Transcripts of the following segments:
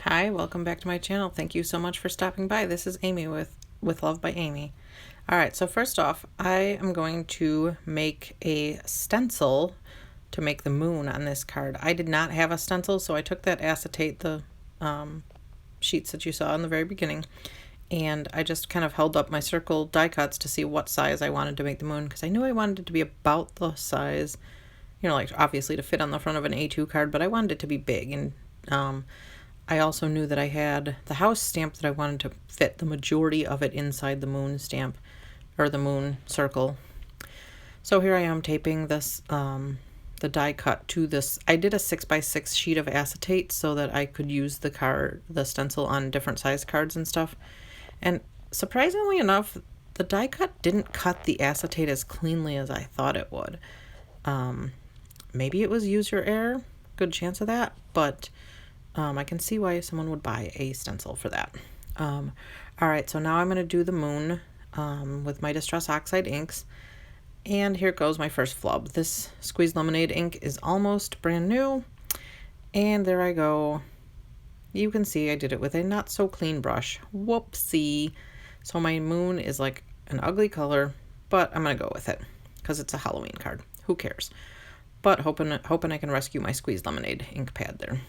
Hi, welcome back to my channel. Thank you so much for stopping by. This is Amy with Love by Amy. Alright, so first off, I am going to make a stencil to make the moon on this card. I did not have a stencil, so I took that acetate, the sheets that you saw in the very beginning, and I just kind of held up my circle die cuts to see what size I wanted to make the moon, because I knew I wanted it to be about the size, like obviously to fit on the front of an A2 card, but I wanted it to be big, and I also knew that I had the house stamp that I wanted to fit the majority of it inside the moon stamp, or the moon circle. So here I am taping this, the die cut to this. I did a 6x6 sheet of acetate so that I could use the stencil on different size cards and stuff. And surprisingly enough, the die cut didn't cut the acetate as cleanly as I thought it would. Maybe it was user error, good chance of that, but I can see why someone would buy a stencil for that. Alright, so now I'm going to do the moon with my Distress Oxide inks. And here goes my first flub. This Squeeze Lemonade ink is almost brand new. And there I go. You can see I did it with a not so clean brush. Whoopsie. So my moon is like an ugly color, but I'm going to go with it because it's a Halloween card. Who cares? But hoping I can rescue my Squeeze Lemonade ink pad there.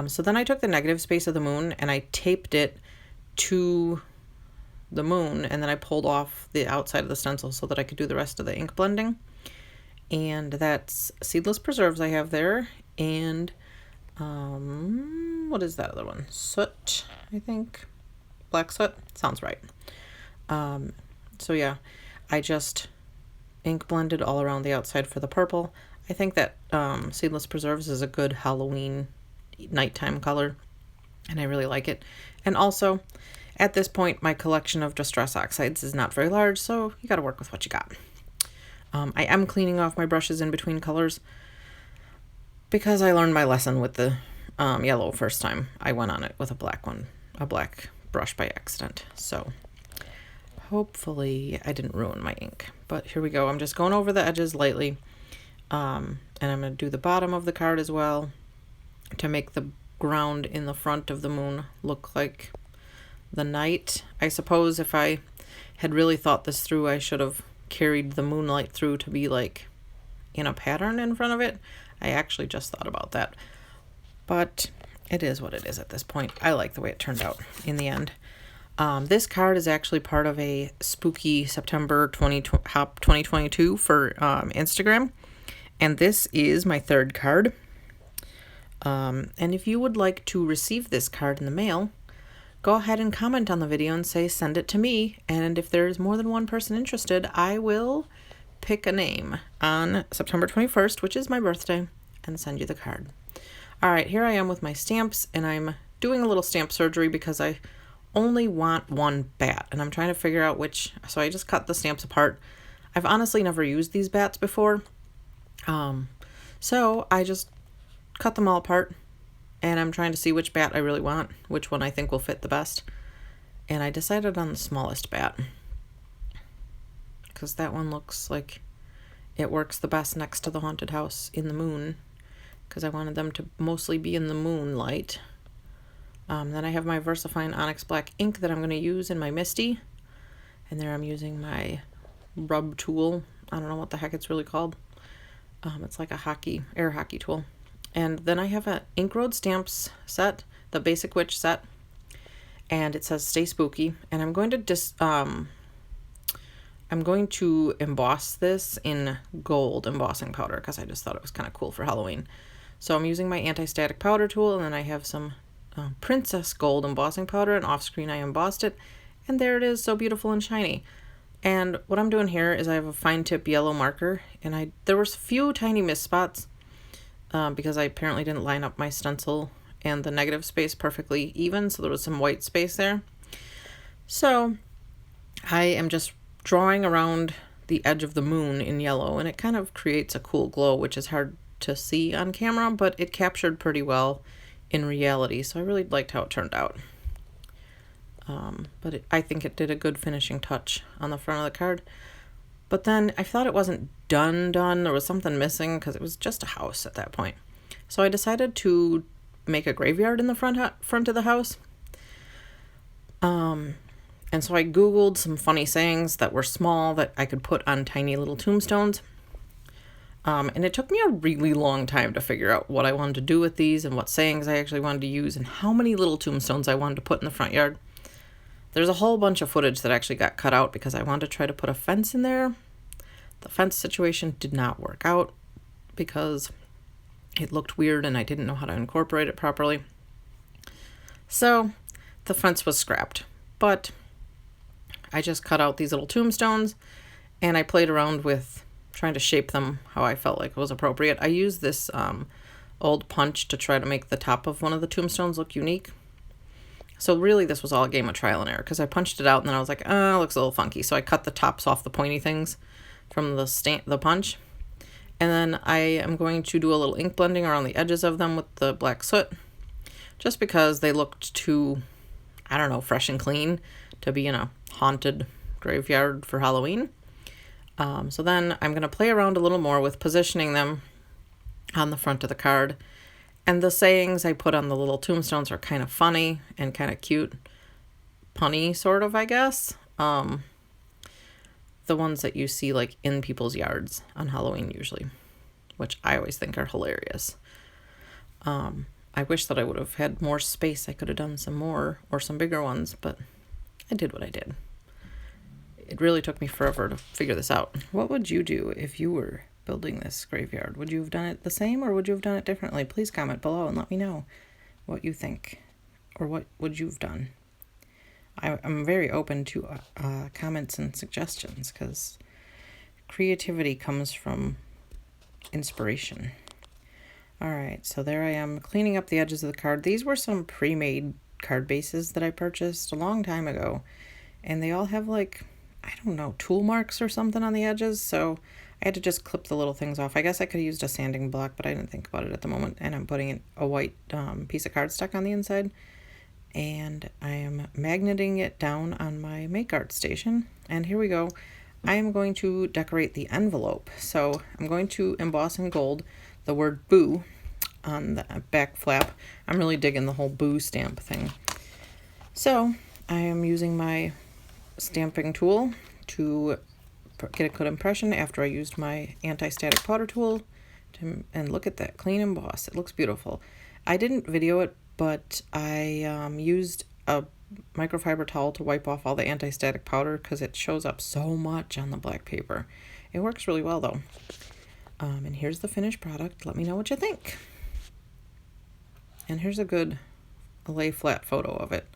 So then I took the negative space of the moon and I taped it to the moon, and then I pulled off the outside of the stencil so that I could do the rest of the ink blending. And that's Seedless Preserves I have there, and what is that other one? Soot, I think. Black soot? Sounds right. So yeah, I just ink blended all around the outside for the purple. I think that Seedless Preserves is a good Halloween nighttime color, and I really like it. And also, at this point, my collection of Distress Oxides is not very large, so you got to work with what you got. I am cleaning off my brushes in between colors because I learned my lesson with the yellow first time I went on it with a black brush by accident. So hopefully I didn't ruin my ink. But here we go. I'm just going over the edges lightly, and I'm going to do the bottom of the card as well, to make the ground in the front of the moon look like the night. I suppose if I had really thought this through, I should have carried the moonlight through to be like in a pattern in front of it. I actually just thought about that. But it is what it is at this point. I like the way it turned out in the end. This card is actually part of a spooky September 2022 for Instagram. And this is my third card. And if you would like to receive this card in the mail, go ahead and comment on the video and say send it to me, and if there's more than one person interested, I will pick a name on September 21st, which is my birthday, and send you the card. Alright, here I am with my stamps, and I'm doing a little stamp surgery because I only want one bat, and I'm trying to figure out which, so I just cut the stamps apart. I've honestly never used these bats before, so I just cut them all apart, and I'm trying to see which bat I really want, which one I think will fit the best. And I decided on the smallest bat because that one looks like it works the best next to the haunted house in the moon, because I wanted them to mostly be in the moonlight. Then I have my VersaFine Onyx Black ink that I'm going to use in my Misty, and there I'm using my rub tool. I don't know what the heck it's really called. It's like a air hockey tool. And then I have an Ink Road Stamps set, the Basic Witch set, and it says Stay Spooky. And I'm going to emboss this in gold embossing powder because I just thought it was kind of cool for Halloween. So I'm using my anti-static powder tool, and then I have some Princess Gold embossing powder, and off screen I embossed it, and there it is, so beautiful and shiny. And what I'm doing here is I have a fine tip yellow marker, and there were a few tiny miss spots. Because I apparently didn't line up my stencil and the negative space perfectly even, so there was some white space there. So I am just drawing around the edge of the moon in yellow, and it kind of creates a cool glow, which is hard to see on camera, but it captured pretty well in reality, so I really liked how it turned out. I think it did a good finishing touch on the front of the card. But then I thought it wasn't done. There was something missing because it was just a house at that point. So I decided to make a graveyard in the front of the house. And so I Googled some funny sayings that were small that I could put on tiny little tombstones. And it took me a really long time to figure out what I wanted to do with these and what sayings I actually wanted to use and how many little tombstones I wanted to put in the front yard. There's a whole bunch of footage that actually got cut out because I wanted to try to put a fence in there. The fence situation did not work out because it looked weird and I didn't know how to incorporate it properly. So the fence was scrapped, but I just cut out these little tombstones and I played around with trying to shape them how I felt like it was appropriate. I used this old punch to try to make the top of one of the tombstones look unique. So really this was all a game of trial and error because I punched it out and then I was like, oh, it looks a little funky. So I cut the tops off the pointy things from the punch. And then I am going to do a little ink blending around the edges of them with the black soot just because they looked too, I don't know, fresh and clean to be in a haunted graveyard for Halloween. So then I'm going to play around a little more with positioning them on the front of the card. And the sayings I put on the little tombstones are kind of funny and kind of cute. Punny, sort of, I guess. The ones that you see like in people's yards on Halloween usually, which I always think are hilarious. I wish that I would have had more space. I could have done some more or some bigger ones, but I did what I did. It really took me forever to figure this out. What would you do if you were building this graveyard? Would you have done it the same or would you have done it differently? Please comment below and let me know what you think or what would you have done. I'm very open to comments and suggestions because creativity comes from inspiration. All right, so there I am cleaning up the edges of the card. These were some pre-made card bases that I purchased a long time ago, and they all have like, I don't know, tool marks or something on the edges, so I had to just clip the little things off. I guess I could have used a sanding block, but I didn't think about it at the moment, and I'm putting a white piece of cardstock on the inside, and I am magneting it down on my make art station, and here we go. I am going to decorate the envelope, so I'm going to emboss in gold the word boo on the back flap. I'm really digging the whole boo stamp thing. So I am using my stamping tool to get a good impression after I used my anti-static powder tool and look at that clean emboss. It looks beautiful. I didn't video it, but I used a microfiber towel to wipe off all the anti-static powder because it shows up so much on the black paper. It works really well though. And here's the finished product. Let me know what you think. And here's a good lay flat photo of it.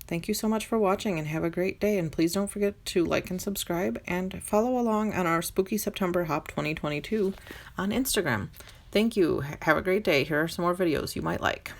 Thank you so much for watching and have a great day. And please don't forget to like and subscribe and follow along on our Spooky September Hop 2022 on Instagram. Thank you. Have a great day. Here are some more videos you might like.